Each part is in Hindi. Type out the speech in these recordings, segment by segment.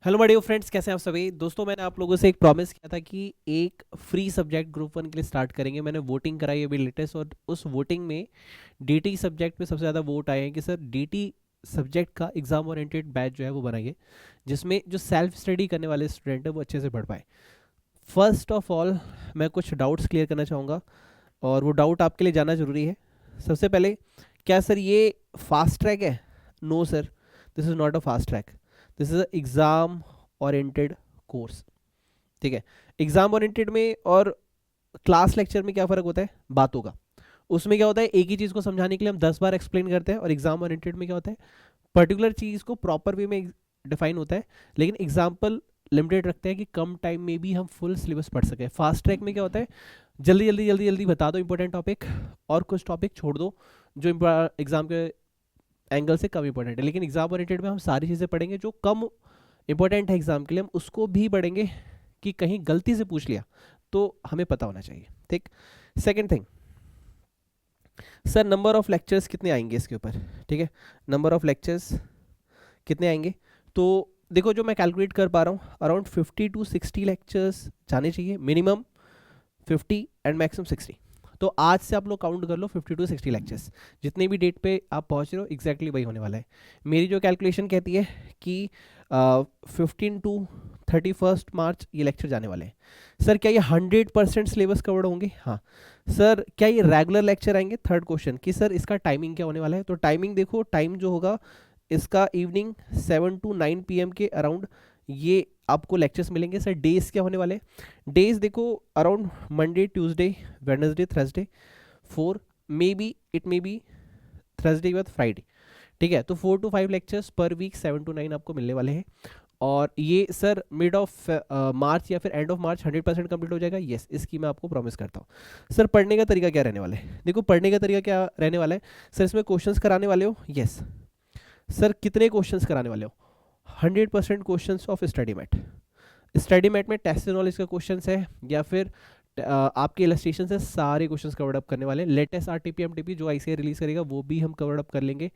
हेलो माय डियर फ्रेंड्स, कैसे हैं आप सभी दोस्तों। मैंने आप लोगों से एक प्रॉमिस किया था कि एक फ्री सब्जेक्ट ग्रुप वन के लिए स्टार्ट करेंगे। मैंने वोटिंग कराई अभी लेटेस्ट, और उस वोटिंग में डीटी सब्जेक्ट में सबसे ज़्यादा वोट आए हैं कि सर डीटी सब्जेक्ट का एग्जाम ओरिएंटेड बैच जो है वो बनाइए, जिसमें जो सेल्फ स्टडी करने वाले स्टूडेंट है वो अच्छे से पढ़ पाए। फर्स्ट ऑफ ऑल मैं कुछ डाउट्स क्लियर करना चाहूँगा, और वो डाउट आपके लिए जानना जरूरी है। सबसे पहले, क्या सर ये फास्ट ट्रैक है? No sir, this is not a fast track, this is a exam oriented course. ठीक है। एग्जाम ओरिएंटेड में और क्लास लेक्चर में क्या फ़र्क होता है? बातों का। उसमें क्या होता है, एक ही चीज़ को समझाने के लिए हम 10 बार एक्सप्लेन करते हैं, और एग्जाम ओरिएंटेड में क्या होता है, पर्टिकुलर चीज़ को प्रॉपर वे में डिफाइन होता है, लेकिन एग्जाम्पल लिमिटेड रखते हैं कि कम टाइम में भी हम फुल सिलेबस पढ़ सकें। फास्ट ट्रैक में क्या होता है, जल्दी जल्दी जल्दी जल्दी बता दो इंपॉर्टेंट टॉपिक, और कुछ टॉपिक छोड़ दो जो एग्जाम के एंगल से कम इंपॉर्टेंट है। लेकिन एग्जाम ओरिएंटेड में हम सारी चीज़ें पढ़ेंगे जो कम इंपॉर्टेंट है एग्जाम के लिए, हम उसको भी पढ़ेंगे कि कहीं गलती से पूछ लिया तो हमें पता होना चाहिए। ठीक। Second thing, sir number of lectures कितने आएंगे इसके ऊपर? ठीक है, नंबर ऑफ लेक्चर्स कितने आएंगे? तो देखो, जो मैं कैलकुलेट कर पा रहा हूँ, अराउंड 50 to 60 लेक्चर्स जाने चाहिए मिनिमम, 50 एंड मैक्सिमम 60। तो आज से आप लोग काउंट कर लो 50 to 60 लेक्चर्स, जितने भी डेट पे आप पहुंच रहे हो एग्जैक्टली वही होने वाला है। मेरी जो कैलकुलेशन कहती है कि 15 to 31 मार्च ये लेक्चर जाने वाले हैं। सर क्या ये 100% सिलेबस कवर्ड होंगे? हाँ। सर क्या ये रेगुलर लेक्चर आएंगे? थर्ड क्वेश्चन कि सर इसका टाइमिंग क्या होने वाला है? तो टाइमिंग देखो, टाइम जो होगा इसका इवनिंग 7 to 9 PM के अराउंड ये आपको लेक्चर्स मिलेंगे। सर डेज क्या होने वाले हैं? डेज देखो, around Monday, Tuesday, Wednesday, Thursday, 4, may be it may be Thursday के बाद फ्राइडे। ठीक है, तो 4 to 5 lectures per week, 7 to 9 आपको मिलने वाले हैं। और ये सर मिड ऑफ मार्च या फिर एंड ऑफ मार्च 100% कंप्लीट हो जाएगा। यस, इसकी मैं आपको प्रॉमिस करता हूँ। सर पढ़ने का तरीका क्या रहने वाला है? देखो, पढ़ने का तरीका क्या रहने वाला है, सर इसमें क्वेश्चंस कराने वाले हो? यस। सर कितने क्वेश्चंस कराने वाले हो? 100% questions of study mat. Study mat में टेस्ट नॉलेज का क्वेश्चन है, या फिर आपके इलस्ट्रेशन से सारे क्वेश्चंस कवर अप करने वाले हैं। लेटेस्ट आरटीपीएमटीपी जो आईसीए रिलीज करेगा वो भी हम कवर अप कर लेंगे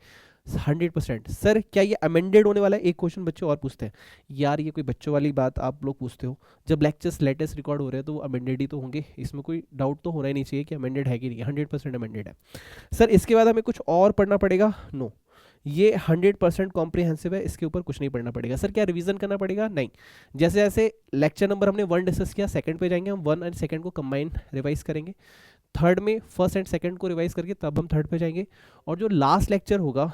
100%। सर क्या ये अमेंडेड होने वाला है? एक क्वेश्चन बच्चे और पूछते हैं, यार ये कोई बच्चों वाली बात आप लोग पूछते हो? जब लेक्चर्स लेटेस्ट रिकॉर्ड हो रहे हैं तो वो अमेंडेड ही तो होंगे, इसमें कोई डाउट तो होना ही नहीं चाहिए कि अमेंडेड है कि नहीं। 100% अमेंडेड है। सर इसके बाद हमें कुछ और पढ़ना पड़ेगा? नो, ये 100% कॉम्प्रिहेंसिव है, इसके ऊपर कुछ नहीं पढ़ना पड़ेगा। सर क्या रिवीजन करना पड़ेगा? नहीं। जैसे जैसे लेक्चर नंबर हमने 1 डिस्कस किया, सेकंड पे जाएंगे हम 1 एंड सेकंड को कंबाइन रिवाइज करेंगे। थर्ड में फर्स्ट एंड सेकंड को रिवाइज करके तब हम थर्ड पे जाएंगे। और जो लास्ट लेक्चर होगा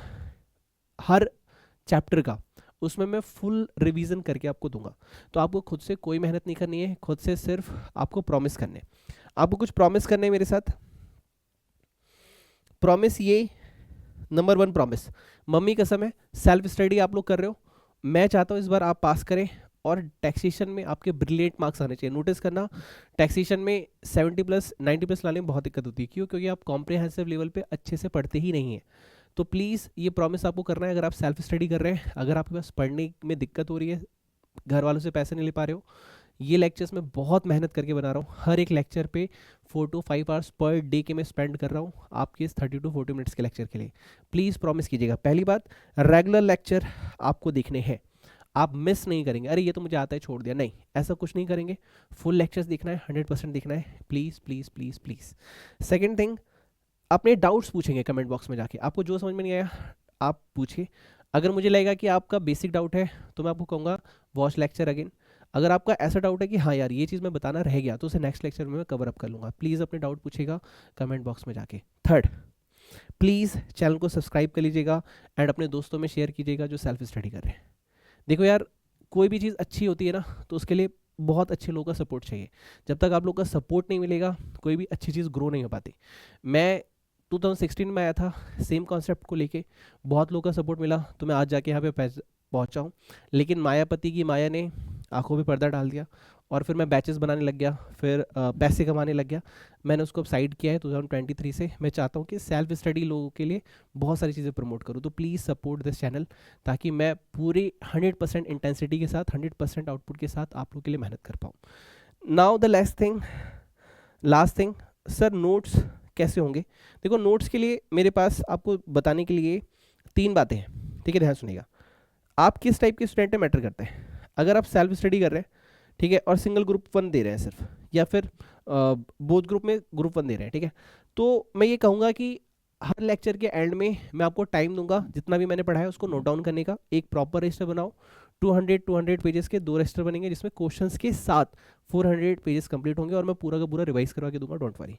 हर चैप्टर का, उसमें मैं फुल रिवीजन करके आपको दूंगा। तो आपको खुद से कोई मेहनत नहीं करनी है, खुद से सिर्फ आपको प्रॉमिस करने, आपको कुछ प्रॉमिस करने मेरे साथ। प्रॉमिस ये, नंबर 1 प्रॉमिस, मम्मी कसम है, सेल्फ स्टडी आप लोग कर रहे हो, मैं चाहता हूँ इस बार आप पास करें, और टैक्सेशन में आपके ब्रिलियंट मार्क्स आने चाहिए। नोटिस करना, टैक्सेशन में 70+ 90+ लाने में बहुत दिक्कत होती है। क्यों? क्योंकि आप कॉम्प्रिहेंसिव लेवल पे अच्छे से पढ़ते ही नहीं हैं। तो प्लीज़ ये प्रॉमिस आपको करना है। अगर आप सेल्फ स्टडी कर रहे हैं, अगर आपके पास पढ़ने में दिक्कत हो रही है, घर वालों से पैसे नहीं ले पा रहे हो, ये लेक्चर्स मैं बहुत मेहनत करके बना रहा हूँ। हर एक लेक्चर पे 4 to 5 आवर्स पर डे के मैं स्पेंड कर रहा हूँ आपके इस 30 to 40 मिनट्स के लेक्चर के लिए। प्लीज़ प्रॉमिस कीजिएगा। पहली बात, रेगुलर लेक्चर आपको देखने हैं, आप मिस नहीं करेंगे। अरे ये तो मुझे आता है, छोड़ दिया, नहीं, ऐसा कुछ नहीं करेंगे। फुल लेक्चर्स देखना है, 100% देखना है। Please please please please. Second thing, अपने डाउट्स पूछेंगे कमेंट बॉक्स में जाके। आपको जो समझ में नहीं आया आप पूछिए। अगर मुझे लगेगा कि आपका बेसिक डाउट है तो मैं आपको कहूँगा वॉच लेक्चर अगेन। अगर आपका ऐसा डाउट है कि हाँ यार ये चीज़ मैं बताना रह गया, तो उसे नेक्स्ट लेक्चर में मैं कवर अप कर लूँगा। प्लीज़ अपने डाउट पूछिएगा कमेंट बॉक्स में जाके। थर्ड, प्लीज़ चैनल को सब्सक्राइब कर लीजिएगा एंड अपने दोस्तों में शेयर कीजिएगा जो सेल्फ स्टडी कर रहे हैं। देखो यार, कोई भी चीज़ अच्छी होती है ना, तो उसके लिए बहुत अच्छे लोगों का सपोर्ट चाहिए। जब तक आप लोग का सपोर्ट नहीं मिलेगा, कोई भी अच्छी चीज़ ग्रो नहीं हो पाती। मैं 2016 में आया था सेम कॉन्सेप्ट को लेके, बहुत लोगों का सपोर्ट मिला तो मैं आज जाके यहाँ पे पहुँचा हूँ। लेकिन मायापति की माया ने आंखों पे पर्दा डाल दिया, और फिर मैं बैचेस बनाने लग गया, फिर पैसे कमाने लग गया। मैंने उसको अब साइड किया है 2023 से। मैं चाहता हूँ कि सेल्फ स्टडी लोगों के लिए बहुत सारी चीज़ें प्रमोट करूँ। तो प्लीज़ सपोर्ट दिस चैनल, ताकि मैं पूरी 100% इंटेंसिटी के साथ, 100% आउटपुट के साथ आप लोगों के लिए मेहनत कर पाऊँ। Now the last thing, sir notes कैसे होंगे? देखो, नोट्स के लिए मेरे पास आपको बताने के लिए 3 बातें हैं। ठीक है, ध्यान सुनिएगा। आप किस टाइप के स्टूडेंट हैं मैटर करते हैं। अगर आप सेल्फ स्टडी कर रहे हैं, ठीक है, और सिंगल ग्रुप 1 दे रहे हैं सिर्फ, या फिर बोथ ग्रुप में ग्रुप 1 दे रहे हैं, ठीक है, तो मैं ये कहूँगा कि हर लेक्चर के एंड में मैं आपको टाइम दूंगा जितना भी मैंने पढ़ा है उसको नोट डाउन करने का। एक प्रॉपर रजिस्टर बनाओ, 200 पेजेस के 2 रजिस्टर बनेंगे जिसमें क्वेश्चंस के साथ 400 पेजेस कंप्लीट होंगे, और मैं पूरा का पूरा रिवाइज करवा के दूंगा, don't worry.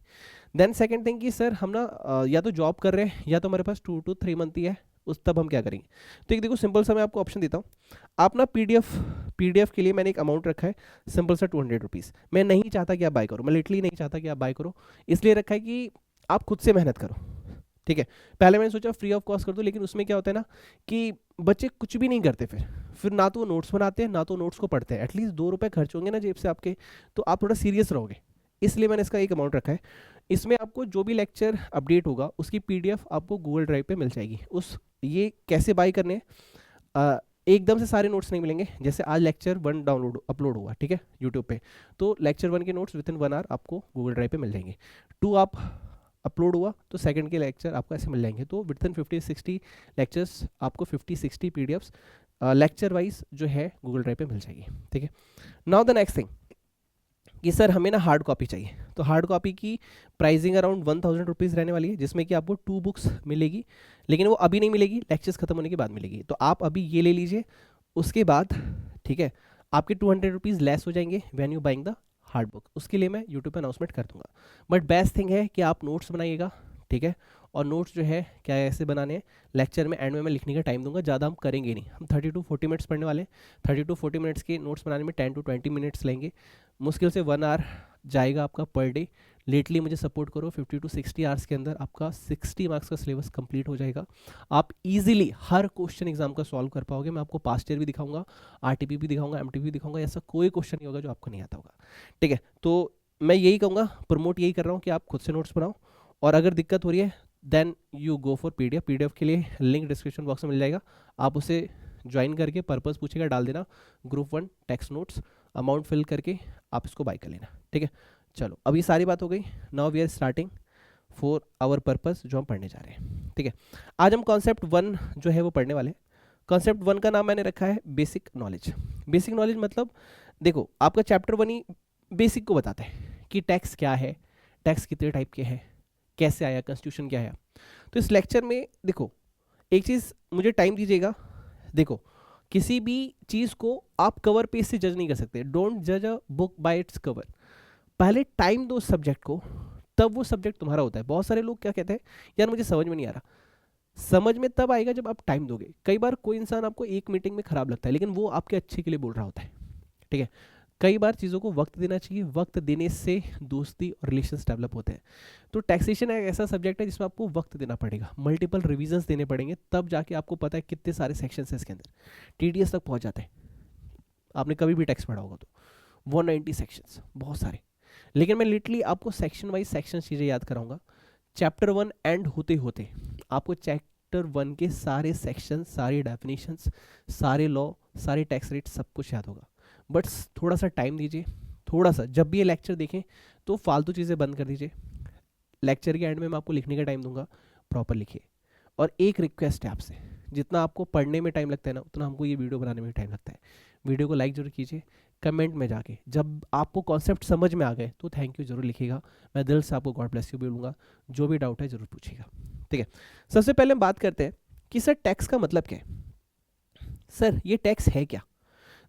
Then second thing कि सर हम ना या तो जॉब कर रहे हैं या तो हमारे पास 2 to 3 मंथ ही है, उस तब हम क्या करेंगे। तो एक देखो सिंपल सा मैं आपको ऑप्शन देता हूँ। आप ना पीडीएफ के लिए मैंने एक अमाउंट रखा है सिंपल सा 200 रुपीज़। मैं नहीं चाहता कि आप बाय करो, मैं लिटरली नहीं चाहता कि आप बाय करो, इसलिए रखा है कि आप खुद से मेहनत करो, ठीक है। पहले मैंने सोचा फ्री ऑफ कॉस्ट कर दो, लेकिन उसमें क्या होता है ना कि बच्चे कुछ भी नहीं करते, फिर ना तो वो नोट्स बनाते हैं ना तो नोट्स को पढ़ते हैं। एटलीस्ट 2 रुपए खर्च होंगे ना जेब से आपके, तो आप थोड़ा सीरियस रहोगे, इसलिए मैंने इसका एक अमाउंट रखा है। इसमें आपको जो भी लेक्चर अपडेट होगा उसकी पीडीएफ आपको गूगल ड्राइव पे मिल जाएगी। उस ये कैसे बाय करने हैं, एकदम से सारे नोट्स नहीं मिलेंगे। जैसे आज लेक्चर 1 अपलोड हुआ, ठीक है, यूट्यूब पे, तो लेक्चर 1 के नोट्स विद इन 1 आवर आपको गूगल ड्राइव पे मिल जाएंगे। 2 आप अपलोड हुआ तो सेकंड के लेक्चर आपको ऐसे मिल जाएंगे। तो विद इन 50-60 लेक्चर्स आपको 50-60 पीडीएफ्स लेक्चर वाइज जो है गूगल ड्राइव पे मिल जाएगी, ठीक है। नाउ द नेक्स्ट थिंग कि सर हमें ना हार्ड कॉपी चाहिए, तो हार्ड कॉपी की प्राइसिंग अराउंड 1000 रुपीज़ रहने वाली है, जिसमें कि आपको 2 बुक्स मिलेगी, लेकिन वो अभी नहीं मिलेगी, लेक्चर्स खत्म होने के बाद मिलेगी। तो आप अभी ये ले लीजिए, उसके बाद ठीक है आपके 200 रुपीज़ लेस हो जाएंगे when you buying the hard book. उसके लिए मैं यूट्यूब पर अनाउंसमेंट कर दूंगा। बट बेस्ट थिंग है कि आप नोट्स बनाइएगा, ठीक है, और नोट्स जो है क्या ऐसे बनाने हैं, लेक्चर में एंड में मैं लिखने का टाइम दूंगा, ज़्यादा हम करेंगे नहीं, हम 30 to 40 मिनट्स पढ़ने वाले हैं। 30 to 40 मिनट्स के नोट्स बनाने में 10 to 20 मिनट्स लेंगे, मुश्किल से 1 आवर जाएगा आपका पर डे। लेटली मुझे सपोर्ट करो, 50 to 60 आवर्स के अंदर आपका 60 मार्क्स का सिलेबस कंप्लीट हो जाएगा। आप इजीली हर क्वेश्चन एग्जाम का सॉल्व कर पाओगे। मैं आपको पास्ट ईयर भी दिखाऊंगा, आरटीपी भी दिखाऊंगा, एमटीपी भी दिखाऊंगा, ऐसा कोई क्वेश्चन नहीं होगा जो आपको नहीं आता होगा, ठीक है। तो मैं यही कहूँगा, प्रमोट यही कर रहा हूँ कि आप खुद से नोट्स बनाओ, और अगर दिक्कत हो रही है then you go for PDF के लिए लिंक डिस्क्रिप्शन बॉक्स में मिल जाएगा, आप उसे ज्वाइन करके पर्पस पूछेगा डाल देना, group 1 text notes, amount fill करके आप इसको बाय कर लेना, ठीक है। चलो अब ये सारी बात हो गई। Now we are starting for our purpose जो हम पढ़ने जा रहे हैं, ठीक है। आज हम कॉन्सेप्ट 1 जो है वो पढ़ने वाले हैं। कॉन्सेप्ट 1 का नाम मैंने रखा है बेसिक नॉलेज। बेसिक नॉलेज मतलब देखो आपका चैप्टर 1 ही बेसिक को बताता है कि टैक्स क्या है, टैक्स कितने टाइप के हैं, कैसे आया, कॉन्स्टिट्यूशन क्या है। तो इस लेक्चर में देखो एक चीज़ मुझे टाइम दीजिएगा। देखो किसी भी चीज़ को आप कवर पेज से जज नहीं कर सकते। डोंट जज a book by its cover. पहले टाइम दो सब्जेक्ट को, तब वो सब्जेक्ट तुम्हारा होता है। बहुत सारे लोग क्या कहते हैं, यार मुझे समझ में नहीं आ रहा। समझ में तब आएगा जब आप टाइम दोगे। कई बार कोई इंसान आपको एक मीटिंग में खराब लगता है, लेकिन वो आपके अच्छे के लिए बोल रहा होता है, ठीक है। कई बार चीज़ों को वक्त देना चाहिए, वक्त देने से दोस्ती और रिलेशंस डेवलप होते हैं। तो टैक्सेशन एक ऐसा सब्जेक्ट है जिसमें आपको वक्त देना पड़ेगा, मल्टीपल रिविजन्स देने पड़ेंगे, तब जाके आपको पता है कितने सारे सेक्शंस हैं इसके अंदर। टीडीएस तक पहुंच जाते हैं, आपने कभी भी टैक्स पढ़ा होगा तो 190 सेक्शंस, बहुत सारे। लेकिन मैं लिटरली आपको सेक्शन वाइज सेक्शन चीज़ें याद कराऊंगा। चैप्टर 1 एंड होते होते आपको चैप्टर 1 के सारे सेक्शन, सारी डेफिनेशंस, सारे लॉ, सारे टैक्स रेट सब कुछ याद होगा। बट थोड़ा सा टाइम दीजिए, थोड़ा सा। जब भी ये लेक्चर देखें तो फालतू चीज़ें बंद कर दीजिए। लेक्चर के एंड में मैं आपको लिखने का टाइम दूंगा, प्रॉपर लिखिए। और एक रिक्वेस्ट है आपसे, जितना आपको पढ़ने में टाइम लगता है ना, उतना हमको ये वीडियो बनाने में टाइम लगता है। वीडियो को लाइक जरूर कीजिए, कमेंट में जाके जब आपको कॉन्सेप्ट समझ में आ गए तो थैंक यू जरूर लिखिएगा। मैं दिल से आपको गॉड ब्लेस यू बोलूँगा। जो भी डाउट है जरूर पूछिएगा, ठीक है। सबसे पहले हम बात करते हैं कि सर टैक्स का मतलब क्या है। सर ये टैक्स है क्या।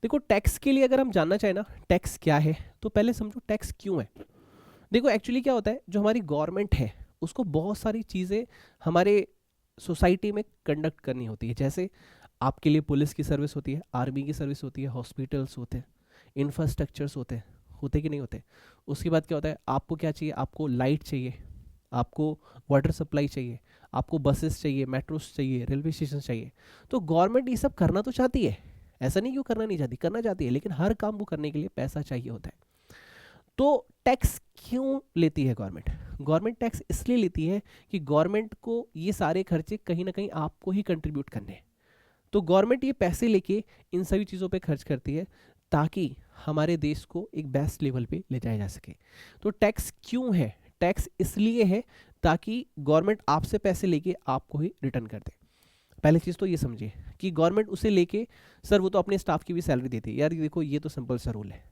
देखो टैक्स के लिए अगर हम जानना चाहें ना टैक्स क्या है, तो पहले समझो टैक्स क्यों है। देखो एक्चुअली क्या होता है, जो हमारी गवर्नमेंट है उसको बहुत सारी चीज़ें हमारे सोसाइटी में कंडक्ट करनी होती है। जैसे आपके लिए पुलिस की सर्विस होती है, आर्मी की सर्विस होती है, हॉस्पिटल्स होते हैं, इंफ्रास्ट्रक्चर्स होते कि नहीं होते। उसके बाद क्या होता है, आपको क्या चाहिए, आपको लाइट चाहिए, आपको वाटर सप्लाई चाहिए, आपको बसेस चाहिए, मेट्रोस चाहिए, रेलवे स्टेशन चाहिए। तो गवर्नमेंट ये सब करना तो चाहती है, ऐसा नहीं क्यों करना नहीं चाहती, करना चाहती है, लेकिन हर काम को करने के लिए पैसा चाहिए होता है। तो टैक्स क्यों लेती है गवर्नमेंट। गवर्नमेंट टैक्स इसलिए लेती है कि गवर्नमेंट को ये सारे खर्चे कहीं ना कहीं आपको ही कंट्रीब्यूट करने हैं। तो गवर्नमेंट ये पैसे लेके इन सभी चीज़ों पे खर्च करती है ताकि हमारे देश को एक बेस्ट लेवल पे ले जाया जा सके। तो टैक्स क्यों है, टैक्स इसलिए है ताकि गवर्नमेंट आपसे पैसे लेके आपको ही रिटर्न कर दे। पहली चीज़ तो ये समझिए कि गवर्नमेंट उसे लेके, सर वो तो अपने स्टाफ की भी सैलरी देती है, यार ये देखो ये तो सिंपल सा रूल है।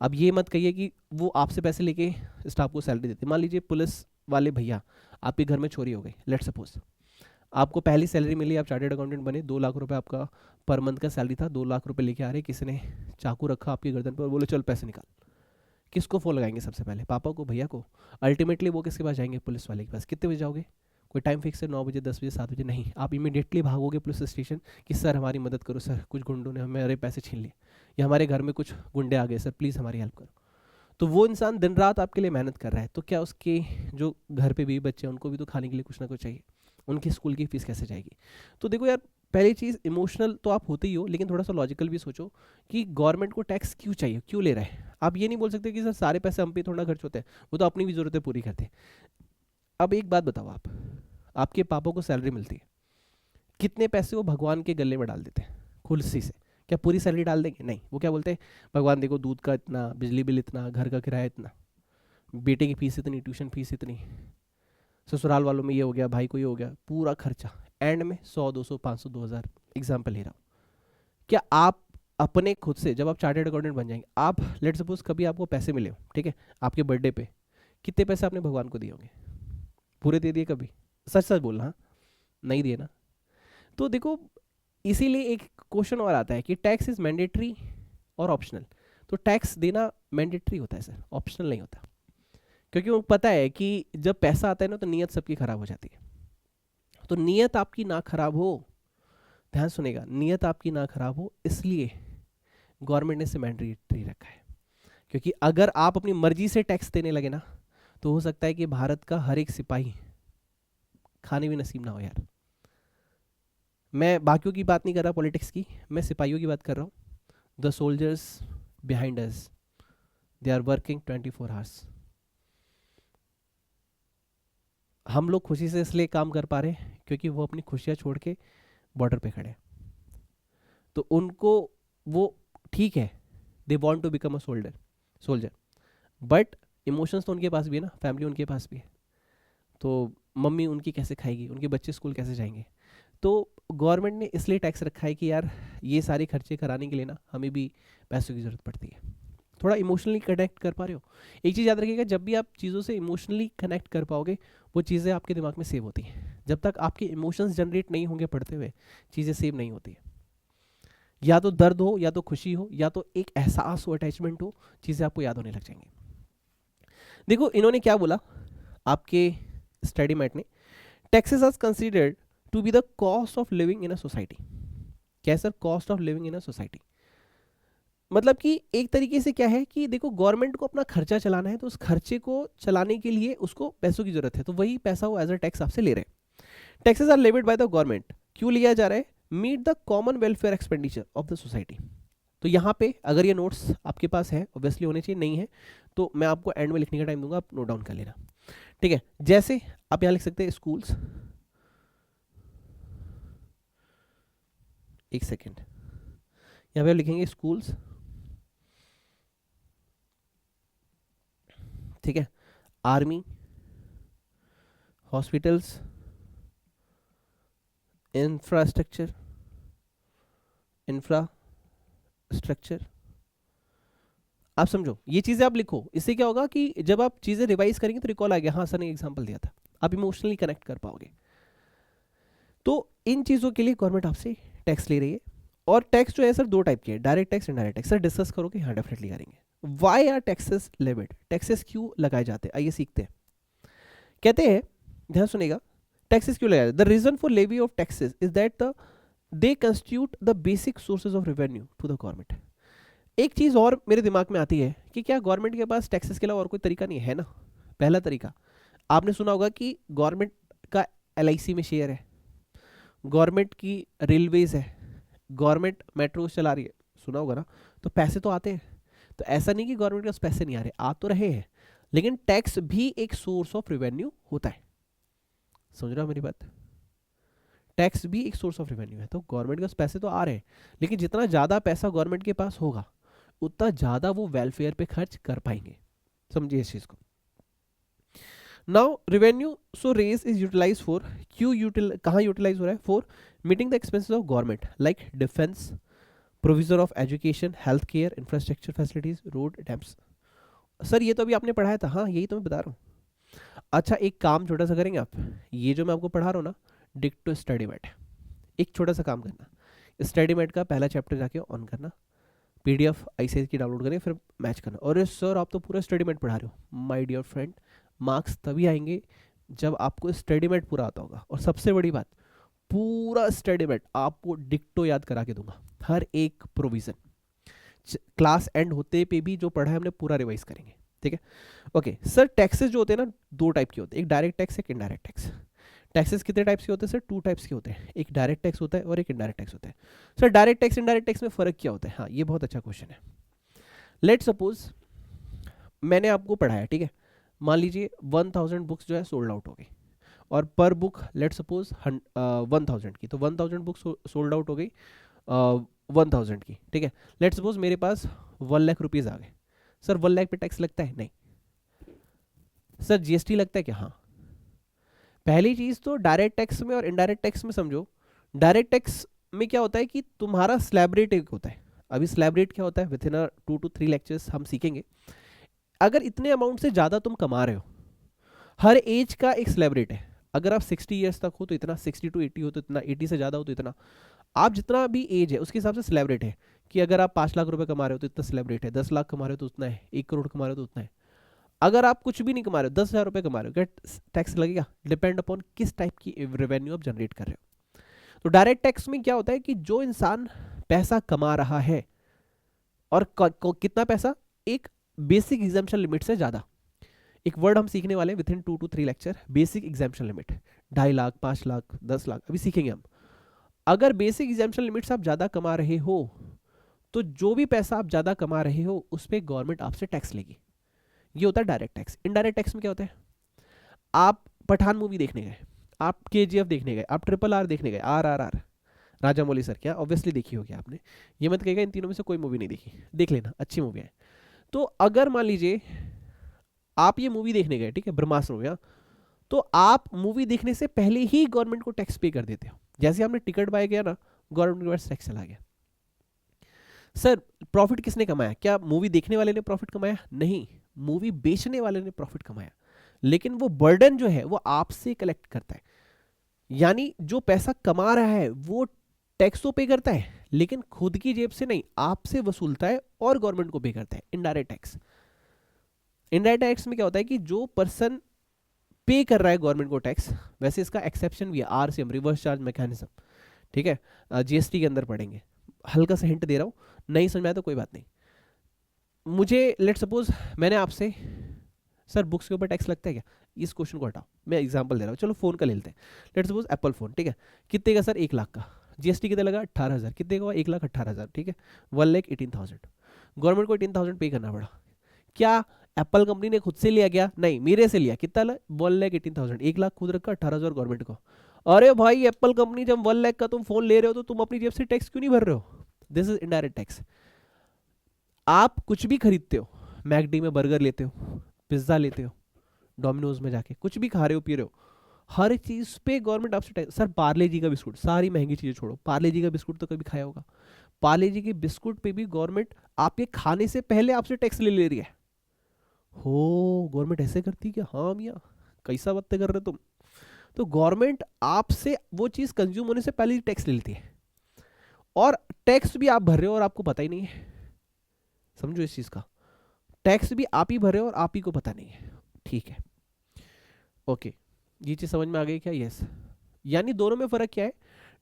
अब ये मत कहिए कि वो आपसे पैसे लेके स्टाफ को सैलरी देते। मान लीजिए पुलिस वाले भैया आपके घर में चोरी हो गई, लेट सपोज आपको पहली सैलरी मिली, आप चार्टेड अकाउंटेंट बने, 2 लाख रुपए आपका पर मंथ का सैलरी था, 2 लाख रुपए लेके आ रहे, किसी ने चाकू रखा आपकी गर्दन पर और बोले चल पैसे निकाल। किसको फोन लगाएंगे सबसे पहले, पापा को, भैया को? अल्टीमेटली वो किसके पास जाएंगे, पुलिस वाले के पास। कितने बजे जाओगे, कोई टाइम फिक्स है, 9 बजे, 10 बजे, 7 बजे? नहीं, आप इमीडिएटली भागोगे पुलिस स्टेशन कि सर हमारी मदद करो, सर कुछ गुंडों ने हमारे पैसे छीन लिए, या हमारे घर में कुछ गुंडे आ गए, सर प्लीज़ हमारी हेल्प करो। तो वो इंसान दिन रात आपके लिए मेहनत कर रहा है, तो क्या उसके जो घर पे भी बच्चे हैं उनको भी तो खाने के लिए कुछ ना कुछ चाहिए, उनकी स्कूल की फीस कैसे जाएगी? तो देखो यार, पहली चीज़ इमोशनल तो आप होते ही हो, लेकिन थोड़ा सा लॉजिकल भी सोचो कि गवर्नमेंट को टैक्स क्यों चाहिए, क्यों ले रहा है। आप ये नहीं बोल सकते कि सर सारे पैसे हम पे थोड़ा खर्च होते हैं, वो तो अपनी भी ज़रूरतें पूरी करते हैं। अब एक बात बताओ, आप, आपके पापा को सैलरी मिलती है, कितने पैसे वो भगवान के गले में डाल देते हैं खुशी से? क्या पूरी सैलरी डाल देंगे? नहीं, वो क्या बोलते हैं, भगवान देखो दूध का इतना, बिजली बिल इतना, घर का किराया इतना, बेटे की फीस इतनी, ट्यूशन फीस इतनी, ससुराल वालों में ये हो गया, भाई को ये हो गया, पूरा खर्चा एंड में 100, 200, 500, 2000, एग्जाम्पल ले रहा हूँ। क्या आप अपने खुद से, जब आप चार्टेड अकाउंटेंट बन जाएंगे, आप लेट सपोज कभी आपको पैसे मिले हो, ठीक है, आपके बर्थडे पे, कितने पैसे आपने भगवान को दिए होंगे? पूरे दे दिए कभी? सच सच बोलना, हाँ? नहीं दिए ना? तो देखो, इसीलिए एक क्वेश्चन और आता है कि टैक्स इज मैंडेटरी और ऑप्शनल। तो टैक्स देना मैंडेटरी होता है सर, ऑप्शनल नहीं होता, क्योंकि वो पता है कि जब पैसा आता है ना तो नीयत सबकी खराब हो जाती है। तो नीयत आपकी ना खराब हो, ध्यान सुनेगा, नीयत आपकी ना खराब हो, इसलिए गवर्नमेंट ने इसे मैंडेटरी रखा है। क्योंकि अगर आप अपनी मर्जी से टैक्स देने लगे ना, तो हो सकता है कि भारत का हर एक सिपाही खाने भी नसीब ना हो यार। मैं बाकियों की बात नहीं कर रहा, पॉलिटिक्स की, मैं सिपाहियों की बात कर रहा हूँ। The soldiers behind us, they are working 24 hours. हम लोग खुशी से इसलिए काम कर पा रहे हैं क्योंकि वो अपनी खुशियाँ छोड़ के बॉर्डर पे खड़े हैं। तो उनको वो ठीक है, they want to become a soldier, but emotions तो उनके पास भी है ना, फैमिली उनके पास भी है। तो मम्मी उनकी कैसे खाएगी, उनके बच्चे स्कूल कैसे जाएंगे? तो गवर्नमेंट ने इसलिए टैक्स रखा है कि यार ये सारे खर्चे कराने के लिए ना हमें भी पैसों की ज़रूरत पड़ती है। थोड़ा इमोशनली कनेक्ट कर पा रहे हो? एक चीज़ याद रखिएगा, जब भी आप चीज़ों से इमोशनली कनेक्ट कर पाओगे, वो चीज़ें आपके दिमाग में सेव होती हैं। जब तक आपके इमोशंस जनरेट नहीं होंगे पढ़ते हुए, चीज़ें सेव नहीं होती है। या तो दर्द हो, या तो खुशी हो, या तो एक एहसास हो, अटैचमेंट हो, चीज़ें आपको याद होने लग जाएंगी। देखो इन्होंने क्या बोला आपके स्टडी मेट ने, taxes are considered to be the cost of living in a society. क्या sir, cost of living in a society? मतलब कि एक तरीके से क्या है कि देखो, गवर्नमेंट को अपना खर्चा चलाना है, तो उस खर्चे को चलाने के लिए उसको पैसों की जरूरत है, तो वही पैसा वो एज अ टैक्स आपसे ले रहे हैं। Taxes are levied by the government, क्यों लिया जा रहा है? Meet the common welfare expenditure of the society. तो यहाँ पे अगर ये नोट्स आपके पास है, ऑब्वियसली होने चाहिए, नहीं है तो मैं आपको एंड में लिखने का टाइम दूंगा, आप नोट डाउन कर लेना, ठीक है? जैसे आप यहाँ लिख सकते हैं स्कूल्स, एक सेकेंड, यहाँ पे आप लिखेंगे स्कूल्स, ठीक है, आर्मी, हॉस्पिटल्स, इंफ्रास्ट्रक्चर, आप समझो, ये चीज़ें आप लिखो। इससे क्या होगा कि जब आप चीज़ें रिवाइज करेंगे तो रिकॉल आ गया, हाँ सर ने एग्जांपल दिया था, आप इमोशनली कनेक्ट कर पाओगे। तो इन चीज़ों के लिए गवर्नमेंट आपसे टैक्स ले रही है। और टैक्स जो है सर दो टाइप के हैं, direct tax, indirect tax. Sir discuss करोगे? हाँ डेफिनेटली करेंगे। Why are taxes levied, taxes क्यों लगाए जाते हैं, आइए सीखते हैं। कहते हैं, ध्यान सुनेगा, टैक्सेस क्यों लगाए? The reason for levy of taxes is that they constitute the basic sources of revenue to the government. एक चीज़ और मेरे दिमाग में आती है कि क्या गवर्नमेंट के पास टैक्सेस के अलावा और कोई तरीका नहीं है? ना, पहला तरीका आपने सुना होगा कि गवर्नमेंट का LIC में शेयर है, गवर्नमेंट की रेलवेज है, गवर्नमेंट मेट्रो चला रही है, सुना होगा ना? तो पैसे तो आते हैं। तो ऐसा नहीं कि गवर्नमेंट के पास पैसे नहीं आ रहे, आ तो रहे हैं, लेकिन टैक्स भी एक सोर्स ऑफ रेवेन्यू होता है। समझ रहे हो मेरी बात? टैक्स भी एक सोर्स ऑफ रेवेन्यू है। तो गवर्नमेंट के पास पैसे तो आ रहे हैं, लेकिन जितना ज़्यादा पैसा गवर्नमेंट के पास होगा, उतना ज़्यादा वो वेलफेयर पे खर्च कर पाएंगे। समझिए इस चीज़ को। Now revenue so raise is utilise for, क्यों कहाँ यूटिलाइज हो रहा है? For meeting the expenses of government like defence, provision of education, health care, infrastructure facilities, road, dams. Sir ये तो अभी आपने पढ़ाया था, हाँ यही तो मैं बता रहा हूँ। अच्छा एक काम छोटा सा करेंगे आप, ये जो मैं आपको पढ़ा रहा हूँ ना, डिक्टो स्टडी मैट, एक छोटा सा काम करना, स्टडी मैट का पहला चैप्टर जाके ऑन करना, पीडीएफ आईसीआई की डाउनलोड करें, फिर मैच करना। और सर आप तो पूरा स्टडी मैट पढ़ा रहे हो, माय डियर फ्रेंड, मार्क्स तभी आएंगे जब आपको स्टडी मैट पूरा आता होगा। और सबसे बड़ी बात, पूरा स्टडी मैट आपको डिक्टो याद करा के दूंगा, हर एक प्रोविजन, क्लास एंड होते पे भी जो पढ़ा है हमने पूरा रिवाइज करेंगे, ठीक है। ओके सर, टैक्सेस जो होते हैं ना, दो टाइप के होते हैं, एक डायरेक्ट टैक्स, एक इनडायरेक्ट टैक्स। टैक्सेस कितने टाइप्स के होते हैं सर? 2 टाइप्स के होते हैं, एक डायरेक्ट टैक्स होता है और एक इनडायरेक्ट टैक्स होता है। Sir direct tax indirect tax में फर्क क्या होता है? हाँ ये बहुत अच्छा क्वेश्चन है। लेट सपोज मैंने आपको पढ़ाया, ठीक है, मान लीजिए 1000 बुक्स जो है सोल्ड आउट हो गई, और पर बुक लेट सपोज 1000 की, तो 1000 बुक्स सोल्ड आउट हो गई 1000 की, ठीक है। लेट सपोज मेरे पास 1 लाख रुपीज़ आ गए। सर 1 लाख पे टैक्स लगता है? नहीं। सर जीएसटी लगता है क्या? हाँ। पहली चीज तो डायरेक्ट टैक्स में और इनडायरेक्ट टैक्स में समझो, डायरेक्ट टैक्स में क्या होता है कि तुम्हारा स्लैब रेट एक होता है। अभी स्लैब रेट क्या होता है, विद इन 2 to 3 लेक्चर्स हम सीखेंगे। अगर इतने अमाउंट से ज़्यादा तुम कमा रहे हो, हर एज का एक स्लैब रेट है। अगर आप 60 ईयर्स तक हो तो इतना, 60 to 80 हो तो इतना, 80 से ज़्यादा हो तो इतना, आप जितना भी एज है उसके हिसाब से स्लैब रेट है। कि अगर आप 5 लाख रुपए कमा रहे हो तो इतना स्लैब रेट है, 10 लाख कमा रहे हो तो उतना है, 1 करोड़ कमा रहे हो तो उतना है। अगर आप कुछ भी नहीं कमा रहे हो, 10,000 रुपये कमा रहे हो, क्या टैक्स लगेगा? डिपेंड अपॉन किस टाइप की रेवेन्यू आप जनरेट कर रहे हो। तो डायरेक्ट टैक्स में क्या होता है कि जो इंसान पैसा कमा रहा है, और कितना पैसा, एक बेसिक एग्जाम्पशन लिमिट से ज़्यादा। एक वर्ड हम सीखने वाले हैं with in 2 to 3 lecture, basic exemption limit, 2.5 lakh, 5 lakh, 10 lakh, अभी सीखेंगे हम। अगर बेसिक एग्जाम्पशन लिमिट से आप ज़्यादा कमा रहे हो, तो जो भी पैसा आप ज़्यादा कमा रहे हो उस पर गवर्नमेंट आपसे टैक्स लेगी। ये होता है डायरेक्ट टैक्स। इनडायरेक्ट टैक्स में क्या होता है, आप पठान मूवी देखने गए, आप केजीएफ देखने गए, आप RRR देखने गए, RRR, राजा मौली सर, क्या ऑब्वियसली देखी होगी आपने, ये मत कहेगा इन तीनों में से कोई मूवी नहीं देखी, देख लेना, अच्छी मूवी है। तो अगर मान लीजिए आप ये मूवी देखने गए, ठीक है, ब्रह्मास्त्र हो गया, तो आप मूवी देखने से पहले ही गवर्नमेंट को टैक्स पे कर देते हो। जैसे आपने टिकट बाय किया ना, गवर्नमेंट के पास टैक्स चला गया। सर प्रॉफिट किसने कमाया? क्या मूवी देखने वाले ने प्रॉफिट कमाया? नहीं, मूवी बेचने वाले ने प्रॉफिट कमाया। लेकिन वो बर्डन जो है वो आपसे कलेक्ट करता है। यानी जो पैसा कमा रहा है वो टैक्स तो पे करता है, लेकिन खुद की जेब से नहीं, आपसे वसूलता है और गवर्नमेंट को पे करता है। इनडायरेक्ट टैक्स, इनडायरेक्ट टैक्स में क्या होता है कि जो पर्सन पे कर रहा है गवर्नमेंट को टैक्स, वैसे इसका एक्सेप्शन भी है, RCM, रिवर्स चार्ज मैकेनिज्म, ठीक है, जीएसटी के अंदर पढ़ेंगे। हल्का सा हिंट दे रहा हूँ, नहीं समझ में आया तो कोई बात नहीं। मुझे लेट सपोज मैंने आपसे, सर बुक्स के ऊपर टैक्स लगता है क्या? इस क्वेश्चन को हटाओ, मैं एग्जांपल दे रहा हूँ, चलो फोन का ले लेते हैं। लेट सपोज एप्पल फोन, ठीक है, कितने का सर? 1 लाख का। जीएसटी कितने लगा? 18,000। कितने का हुआ? 1,18,000, ठीक है, 1,18,000। गवर्नमेंट को 18,000 पे करना पड़ा। क्या एप्पल कंपनी ने खुद से लिया? क्या नहीं, मेरे से लिया। कितना? 1,18,000। 1 लाख खुद रखा, 18,000 गवर्नमेंट को। अरे भाई एप्पल कंपनी जब 1 लाख का तुम फोन ले रहे हो तो तुम अपनी जेब से टैक्स क्यों नहीं भर रहे हो? This is indirect tax. आप कुछ भी खरीदते हो, मैकडी में बर्गर लेते हो, पिज्जा लेते हो, डोमिनोज में जाके कुछ भी खा रहे हो, पी रहे हो, हर चीज पे गवर्नमेंट आपसे टैक्स। सर पार्ले जी का बिस्कुट, सारी महंगी चीजें छोड़ो, पार्ले जी का बिस्कुट तो कभी खाया होगा, पार्ले जी के बिस्कुट पे भी गवर्नमेंट आपके खाने से पहले आपसे टैक्स ले रही है। हो गवर्नमेंट ऐसे करती क्या? हाँ मियाँ, कैसा बातें कर रहे हो तुम। तो गवर्नमेंट आपसे वो चीज कंज्यूम होने से पहले ही टैक्स ले लेती है, और टैक्स भी आप भर रहे हो और आपको पता ही नहीं है। समझो इस चीज का, टैक्स भी आप ही भर रहे हो और आप ही को पता नहीं है, ठीक है। ओके, ये चीज समझ में आ गई क्या? यस। यानी दोनों में फर्क क्या है?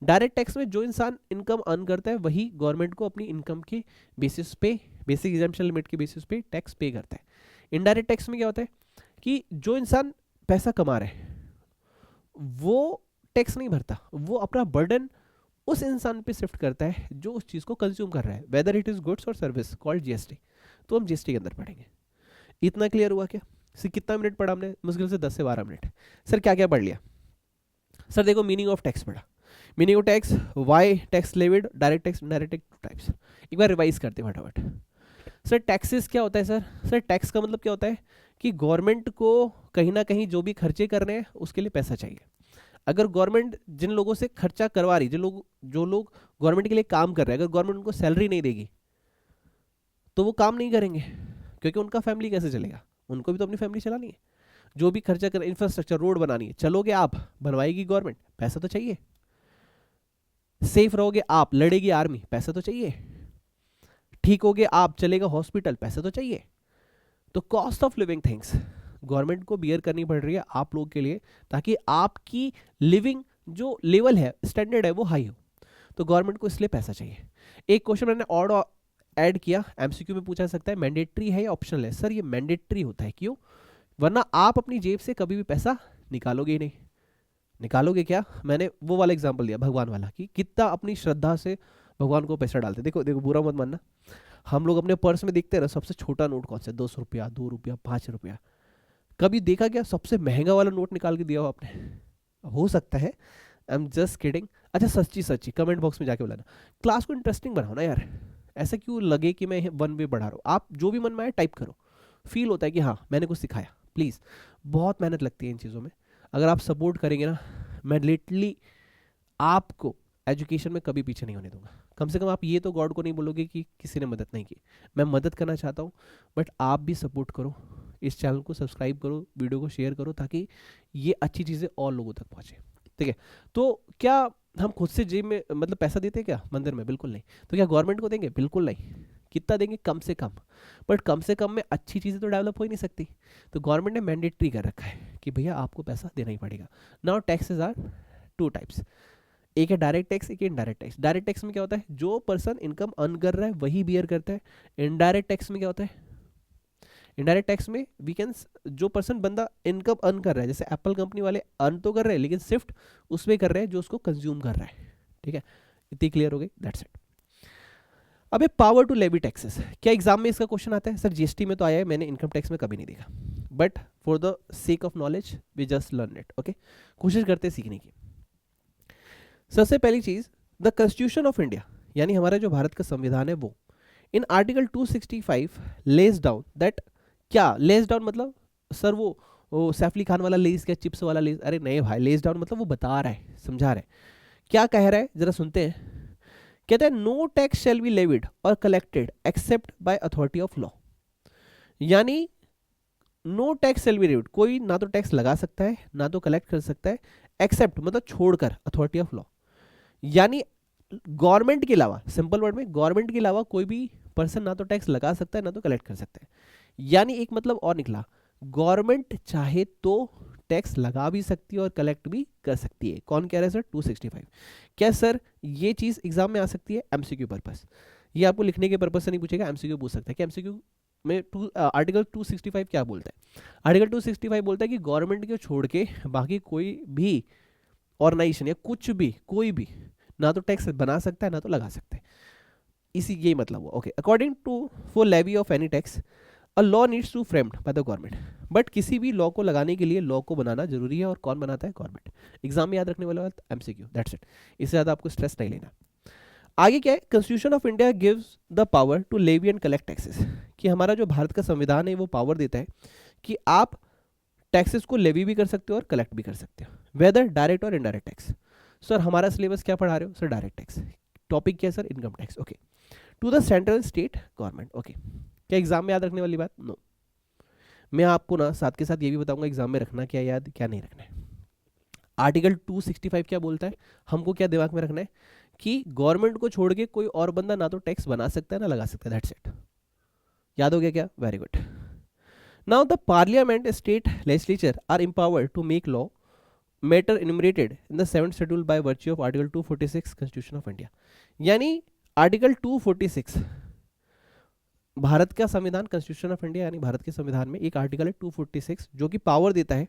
डायरेक्ट टैक्स में जो इंसान इनकम अर्न करता है वही गवर्नमेंट को अपनी इनकम के बेसिस पे, बेसिक एग्जाम्पशन लिमिट के बेसिस पे टैक्स पे करता है। इनडायरेक्ट टैक्स में क्या होता है कि जो इंसान पैसा कमा रहा है वो टैक्स नहीं भरता, वो अपना बर्डन उस इंसान पे शिफ्ट करता है जो उस चीज को कंज्यूम कर रहा है, वेदर इट इज गुड्स और सर्विस, कॉल्ड जीएसटी। तो हम जीएसटी के अंदर पढ़ेंगे। इतना क्लियर हुआ क्या? सर कितना मिनट पढ़ा हमने? मुश्किल से 10 से 12 मिनट। सर क्या क्या पढ़ लिया? सर देखो, मीनिंग ऑफ टैक्स पढ़ा, meaning of tax, why tax levied, direct tax, indirect tax, types. एक बार रिवाइज करते हैं फटाफट। सर टैक्सेस क्या होता है? सर टैक्स का मतलब क्या होता है कि गवर्नमेंट को कहीं ना कहीं जो भी खर्चे कर रहे हैं उसके लिए पैसा चाहिए। अगर गवर्नमेंट जिन लोगों से खर्चा करवा रही, जो लोग गवर्नमेंट के लिए काम कर रहे हैं, अगर गवर्नमेंट उनको सैलरी नहीं देगी तो वो काम नहीं करेंगे, क्योंकि उनका फैमिली कैसे चलेगा, उनको भी तो अपनी फैमिली चलानी है। जो भी खर्चा कर, इंफ्रास्ट्रक्चर रोड बनानी है, चलोगे आप, बनवाएगी गवर्नमेंट, पैसा तो चाहिए। सेफ रहोगे आप, लड़ेगी आर्मी, पैसा तो चाहिए। ठीक होगे आप, चलेगा हॉस्पिटल, पैसा तो चाहिए। तो cost of living things government को बियर करनी पड़ रही है आप लोग के लिए, ताकि आपकी लिविंग जो लेवल है, स्टैंडर्ड है, वो हाई हो। तो गवर्नमेंट को इसलिए पैसा चाहिए। एक क्वेश्चन मैंने और ऐड किया, एमसीक्यू में पूछा सकता है, मैंडेटरी है या ऑप्शनल है। सर ये मैंडेटरी होता है, क्यों? वरना आप अपनी जेब से कभी भी पैसा निकालोगे ही नहीं। निकालोगे क्या? मैंने वो वाला एग्जांपल दिया, भगवान वाला, कि कितना अपनी श्रद्धा से भगवान को पैसा डालते। देखो देखो, बुरा मत मानना, हम लोग अपने पर्स में देखते हैं ना, सबसे छोटा नोट कौन सा है? 200 रुपया, 2 रुपया, 5 रुपया। कभी देखा क्या सबसे महंगा वाला नोट निकाल के दिया हो आपने? हो सकता है, आई एम जस्ट किडिंग। अच्छा सच्ची सच्ची कमेंट बॉक्स में जाके बताना। क्लास को इंटरेस्टिंग बनाओ ना यार, ऐसा क्यों लगे कि मैं वन वे बढ़ा रहा हूँ। आप जो भी मन में आए टाइप करो, फील होता है कि हाँ मैंने कुछ सिखाया। प्लीज़, बहुत मेहनत लगती है इन चीज़ों में, अगर आप सपोर्ट करेंगे ना, मैं लिटरली आपको एजुकेशन में कभी पीछे नहीं होने दूंगा। कम से कम आप ये तो गॉड को नहीं बोलोगे कि किसी ने मदद नहीं की। मैं मदद करना चाहता हूँ, बट आप भी सपोर्ट करो, इस चैनल को सब्सक्राइब करो, वीडियो को शेयर करो, ताकि ये अच्छी चीज़ें और लोगों तक पहुँचे। ठीक है, तो क्या हम खुद से जेब में मतलब पैसा देते हैं क्या मंदिर में? बिल्कुल नहीं। तो क्या गवर्नमेंट को देंगे? बिल्कुल नहीं। कितना देंगे? कम से कम। बट कम से कम में अच्छी चीज़ें तो डेवलप हो ही नहीं सकती। तो गवर्नमेंट ने मैंडेटरी कर रखा है कि भैया आपको पैसा देना ही पड़ेगा। Now taxes are two types, एक है डायरेक्ट टैक्स, एक है इनडायरेक्ट टैक्स। डायरेक्ट टैक्स में क्या होता है? जो पर्सन इनकम अर्न कर रहा है वही बियर करता है। इनडायरेक्ट टैक्स में क्या होता है? इनडायरेक्ट टैक्स में जो पर्सन बंदा इनकम अर्न कर रहा है, जैसे एप्पल कंपनी वाले अर्न तो कर रहे हैं, लेकिन शिफ्ट उसमें कर रहे हैं जो उसको कंज्यूम कर रहा है। ठीक है, इतनी क्लियर हो गई, दैट्स इट। अब पावर टू लेवी टैक्सेस, क्या एग्जाम में इसका क्वेश्चन आता है? सर जीएसटी में तो आया है, मैंने इनकम टैक्स में कभी नहीं देखा, but for the sake of knowledge we just learn it. Okay, कोशिश करते हैं सीखने की। सबसे पहली चीज, द कॉन्स्टिट्यूशन ऑफ इंडिया, यानी हमारा जो भारत का संविधान है, वो in article 265 less down that, क्या लेस डाउन मतलब? सर वो सैफ अली खान वाला लेस, क्या चिप्स वाला लेस? अरे नहीं भाई, लेस डाउन मतलब वो बता रहा है, समझा रहा है। क्या कह रहा है जरा सुनते हैं। कहता है no tax shall be levied or collected except by authority of law, यानी no tax shall be levied, कोई ना तो टैक्स लगा सकता है ना तो कलेक्ट कर सकता है, एक्सेप्ट मतलब छोड़कर, अथॉरिटी ऑफ लॉ, यानी गवर्नमेंट के अलावा, सिंपल वर्ड में गवर्नमेंट के अलावा कोई भी पर्सन ना तो टैक्स लगा सकता है ना तो कलेक्ट कर सकता है। यानी एक मतलब और निकला, गवर्नमेंट चाहे तो टैक्स लगा भी सकती है और कलेक्ट भी कर सकती है। कौन कह रहा है सर? 265। क्या सर ये चीज एग्जाम में आ सकती है? एमसीक्यू पर्पस, ये आपको लिखने के पर्पस से नहीं पूछेगा, एमसीक्यू पूछ सकता है कि एमसीक्यू में आर्टिकल 265 क्या बोलता है? आर्टिकल 265 बोलता है कि गवर्नमेंट को छोड़ के बाकी कोई भी ऑर्गेनाइजेशन या कुछ भी, कोई भी ना तो टैक्स बना सकता है ना तो लगा सकता है। इसी यही मतलब हुआ। Okay, according to for levy of any tax a law needs to framed by the government, but किसी भी लॉ को लगाने के लिए लॉ को बनाना जरूरी है, और कौन बनाता है? गवर्नमेंट। एग्जाम में याद रखने वाला बात, एमसीक्यू, दैट्स इट, इससे ज्यादा आपको स्ट्रेस नहीं लेना। आगे क्या है? Constitution of India gives the power to levy and collect taxes, कि हमारा जो भारत का संविधान है वो पावर देता है कि आप टैक्सेस को लेवी भी कर सकते हो और कलेक्ट भी कर सकते हो, वेदर डायरेक्ट और इनडायरेक्ट टैक्स। सर हमारा सिलेबस क्या पढ़ा रहे हो? Sir direct tax. टॉपिक क्या है sir? Income tax. Okay, to the central state government. Okay, क्या एग्जाम में याद रखने वाली बात? नो। मैं आपको ना साथ के साथ ये भी बताऊंगा एग्जाम में रखना क्या याद, क्या नहीं रखना है। आर्टिकल 265 क्या बोलता है? हमको क्या दिमाग में रखना है कि गवर्नमेंट को छोड़ के कोई और बंदा ना तो टैक्स बना सकता है ना लगा सकता है, दैट्स इट। याद हो गया क्या? Very good. Now the parliament state legislature are empowered to make law matter enumerated in the 7th schedule by virtue of article 246 constitution of India, यानी आर्टिकल 246 भारत का संविधान, कॉन्स्टिट्यूशन ऑफ इंडिया यानी भारत के संविधान में एक आर्टिकल है 246 जो कि पावर देता है,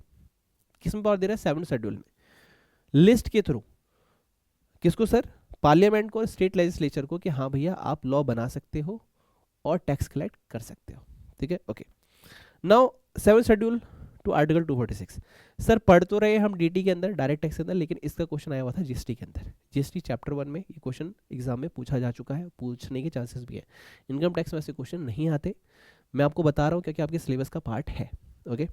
किसमें पावर दे रहा है? 7th शेड्यूल में, लिस्ट के थ्रू। किसको सर? पार्लियामेंट को, स्टेट लेजिस्लेचर को, कि हाँ भैया आप लॉ बना सकते हो और टैक्स कलेक्ट कर सकते हो। ठीक है, okay. Now 7th schedule to article 246, sir पढ़ तो रहे हम डीटी के अंदर, डायरेक्ट टैक्स के अंदर, लेकिन इसका क्वेश्चन आया हुआ था जीएसटी के अंदर। जीएसटी चैप्टर 1 में ये क्वेश्चन एग्जाम में पूछा जा चुका है, पूछने के चांसेस भी है। इनकम टैक्स में ऐसे क्वेश्चन नहीं आते, मैं आपको बता रहा हूँ क्योंकि आपके सिलेबस का पार्ट है। Okay,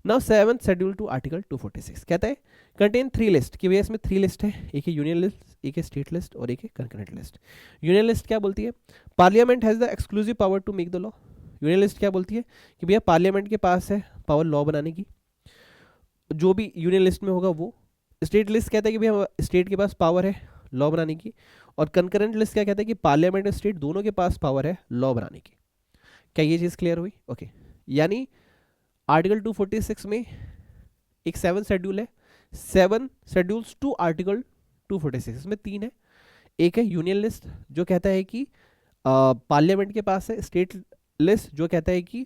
now 7th schedule to article 246 कहता है कंटेन 3 लिस्ट, कि भैया इसमें 3 लिस्ट है, एक है यूनियन लिस्ट, एक है स्टेट लिस्ट और एक है कंकरेंट लिस्ट। यूनियन लिस्ट क्या बोलती है? Parliament has the exclusive power to make the law. Union list क्या बोलती है कि भैया पार्लियामेंट के पास है पावर लॉ बनाने की, जो भी यूनियन लिस्ट में होगा वो। स्टेट लिस्ट कहता है कि भैया स्टेट के पास पावर है लॉ बनाने की, और कंकरेंट लिस्ट क्या कहता है कि पार्लियामेंट और स्टेट दोनों के पास पावर है लॉ बनाने की। क्या ये चीज़ क्लियर हुई? ओके यानी आर्टिकल 246 में एक 7 शेड्यूल है, 7 शेड्यूल्स टू आर्टिकल 246, इसमें 3 है। एक है यूनियन लिस्ट जो कहता है कि पार्लियामेंट के पास है, स्टेट लिस्ट जो कहता है कि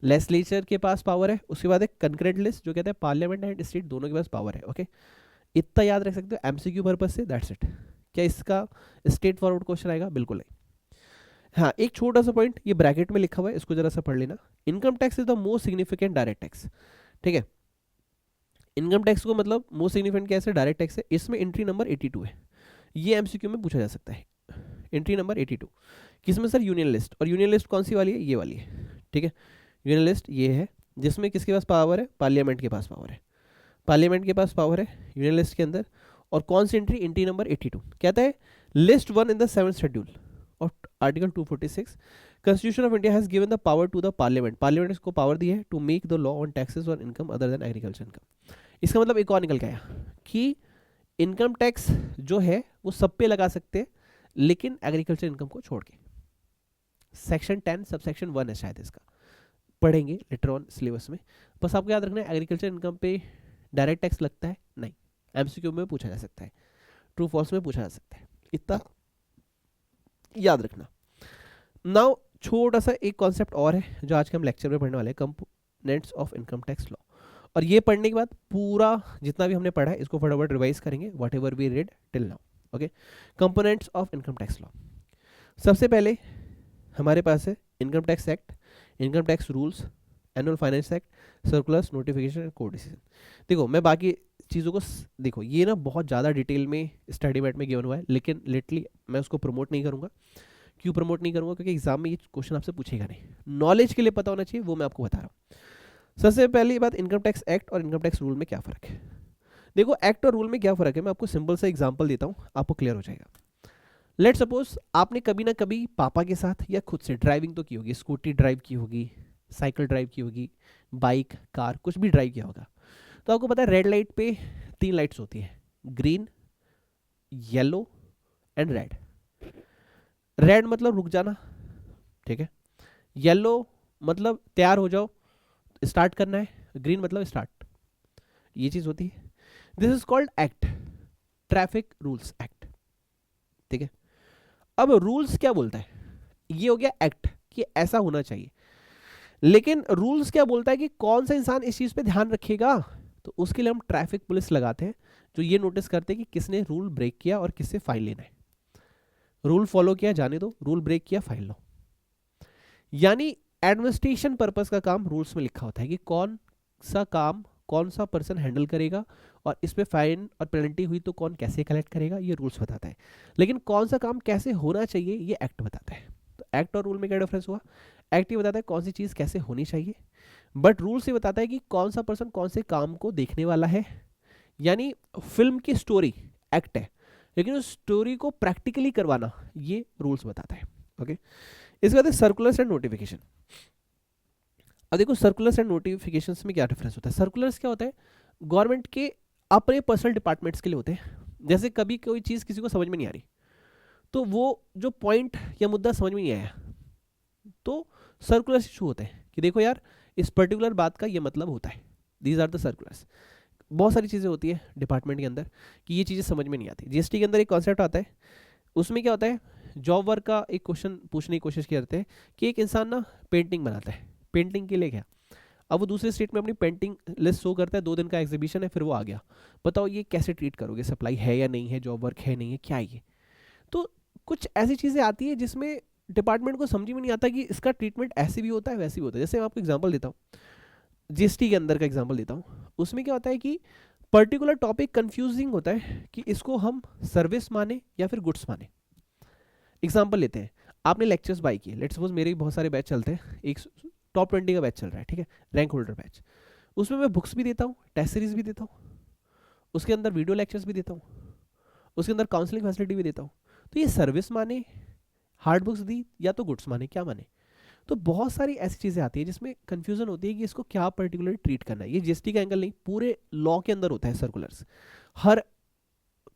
लेजिस्लेचर के पास पावर है, उसके बाद एक कंकरेंट लिस्ट जो कहता है पार्लियामेंट एंड स्टेट दोनों के पास पावर है। ओके इतना याद रख सकते हो एमसीक्यू पर्पज से, दैट्स इट। क्या इसका स्ट्रेट फॉरवर्ड क्वेश्चन आएगा? बिल्कुल नहीं। हाँ एक छोटा सा पॉइंट ये ब्रैकेट में लिखा हुआ है, इसको जरा सा पढ़ लेना। Income tax is the most significant direct tax, ठीक है। इनकम टैक्स को मतलब मोस्ट सिग्निफिकेंट कैसे डायरेक्ट टैक्स है, इसमें एंट्री नंबर 82 है, ये एमसीक्यू में पूछा जा सकता है। एंट्री नंबर 82 किसमें सर? Union list. और यूनियन लिस्ट कौन सी वाली है? ये वाली है, ठीक है। यूनियन लिस्ट ये है जिसमें किसके पास पावर है? पार्लियामेंट के पास पावर है, पार्लियामेंट के पास पावर है यूनियन लिस्ट के अंदर। और कौन सी एंट्री? एंट्री नंबर 82 कहता है list 1 in the 7th schedule और article 246 constitution of India has given the power to the parliament, parliament इसको पावर दी है to make the law on taxes on income other than agriculture income. इसका मतलब एक और निकल के आया कि इनकम टैक्स जो है वो सब पे लगा सकते हैं लेकिन एग्रीकल्चर इनकम को छोड़ के। सेक्शन 10 सबसेक्शन 1 है शायद, इसका पढ़ेंगे लेटर ऑन सिलेबस में। बस आपको याद रखना है एग्रीकल्चर इनकम पे डायरेक्ट टैक्स लगता है नहीं, एमसीक्यू में पूछा जा सकता है, ट्रू फॉल्स में पूछा जा सकता है, इतना याद रखना। नाउ छोटा सा एक कॉन्सेप्ट और है जो आज के हम लेक्चर में पढ़ने वाले हैं, components of income tax law. और ये पढ़ने के बाद पूरा जितना भी हमने पढ़ा है इसको फटाफट रिवाइज करेंगे, whatever we read till now. Okay components of income tax law, सबसे पहले हमारे पास है income tax act, income tax rules, annual finance act, circulars, notification and court decision. देखो मैं बाकी चीज़ों को देखो ये ना बहुत ज़्यादा डिटेल में स्टडी मैट में गिवन हुआ है, लेकिन लिटरली मैं उसको प्रमोट नहीं करूँगा। क्यों प्रमोट नहीं करूँगा? क्योंकि एग्जाम में ये क्वेश्चन आपसे पूछेगा नहीं, नॉलेज के लिए पता होना चाहिए, वो मैं आपको बता रहा हूँ। सबसे पहली बात इनकम टैक्स एक्ट और इनकम टैक्स रूल में क्या फ़र्क है। देखो एक्ट और रूल में क्या फ़र्क है, मैं आपको सिंपल सा एग्जाम्पल देता हूँ, आपको क्लियर हो जाएगा। लेट सपोज आपने कभी ना कभी पापा के साथ या खुद से ड्राइविंग तो की होगी, स्कूटी ड्राइव की होगी, साइकिल ड्राइव की होगी, बाइक कार कुछ भी ड्राइव किया होगा। तो आपको पता है रेड लाइट पे 3 लाइट्स होती है, green, yellow and red. Red मतलब रुक जाना, ठीक है। येलो मतलब तैयार हो जाओ, स्टार्ट करना है, ग्रीन मतलब स्टार्ट, ये चीज होती है। This is called act, traffic rules act, ठीक है। अब रूल्स क्या बोलता है, ये हो गया एक्ट कि ऐसा होना चाहिए, लेकिन रूल्स क्या बोलता है कि कौन सा इंसान इस चीज पे ध्यान रखेगा। तो उसके लिए हम ट्रैफिक पुलिस लगाते हैं जो ये नोटिस करते हैं कि किसने रूल ब्रेक किया और किससे फाइन लेना है। रूल फॉलो किया जाने दो, रूल ब्रेक किया फाइन लो। यानी एडमिनिस्ट्रेशन पर्पस का काम रूल्स में लिखा होता है कि कौन सा काम कौन सा पर्सन हैंडल करेगा और इस पे फाइन और पेनल्टी हुई तो कौन कैसे कलेक्ट करेगा, ये रूल्स बताता है। लेकिन कौन सा काम कैसे होना चाहिए ये एक्ट बताता है। तो एक्ट और रूल में क्या डिफरेंस हुआ, एक्ट ये बताता है कौन सी चीज़ कैसे होनी चाहिए, बट रूल्स ये बताता है कि कौन सा पर्सन कौन से काम को देखने वाला है। यानी फिल्म की स्टोरी एक्ट है, लेकिन उस स्टोरी को प्रैक्टिकली करवाना ये रूल्स बताता है। ओके इसके बाद सर्कुलर्स एंड नोटिफिकेशन। अब देखो सर्कुलर्स एंड नोटिफिकेशंस में क्या डिफरेंस होता है। सर्कुलर्स क्या होता है, गवर्नमेंट के अपने पर्सनल डिपार्टमेंट्स के लिए होते हैं। जैसे कभी कोई चीज़ किसी को समझ में नहीं आ रही तो वो जो पॉइंट या मुद्दा समझ में नहीं आया तो सर्कुलर्स इशू होते हैं कि देखो यार इस पर्टिकुलर बात का ये मतलब होता है, दीज आर द सर्कुलर्स। बहुत सारी चीज़ें होती है डिपार्टमेंट के अंदर कि ये चीज़ें समझ में नहीं आती। जीएसटी के अंदर एक कॉन्सेप्ट आता है, उसमें क्या होता है जॉब वर्क का एक क्वेश्चन पूछने की कोशिश करते हैं कि एक इंसान ना पेंटिंग बनाता है, पेंटिंग के लिए क्या, अब वो दूसरे स्टेट में अपनी पेंटिंग लिस्ट शो करता है, 2 दिन का एग्जीबिशन है, फिर वो आ गया, बताओ ये कैसे ट्रीट करोगे, सप्लाई है या नहीं है, जॉब वर्क है नहीं है, क्या है ये। तो कुछ ऐसी चीज़ें आती है जिसमें डिपार्टमेंट को समझ में नहीं आता कि इसका ट्रीटमेंट ऐसे भी होता है वैसे भी होता है। जैसे मैं आपको एग्जाम्पल देता हूँ, जीएसटी के अंदर का एग्जाम्पल देता हूँ, उसमें क्या होता है कि पर्टिकुलर टॉपिक कंफ्यूजिंग होता है कि इसको हम सर्विस माने या फिर गुड्स माने। एग्जाम्पल लेते हैं, आपने लेक्चर्स बाय किए, लेट्स सपोज मेरे भी बहुत सारे बैच चलते हैं, एक टॉप 20 का बैच चल रहा है, ठीक है, रैंक होल्डर बैच। उसमें मैं बुक्स भी देता हूँ, टेस्ट सीरीज भी देता हूँ, उसके अंदर वीडियो लेक्चर्स भी देता हूँ, उसके अंदर काउंसलिंग फैसिलिटी भी देता हूँ। तो ये सर्विस माने, हार्ड बुक्स दी, या तो गुड्स माने, क्या माने? तो बहुत सारी ऐसी चीज़ें आती है जिसमें कंफ्यूजन होती है कि इसको क्या पर्टिकुलरली ट्रीट करना है। ये जीएसटी का एंगल नहीं, पूरे लॉ के अंदर होता है सर्कुलर्स। हर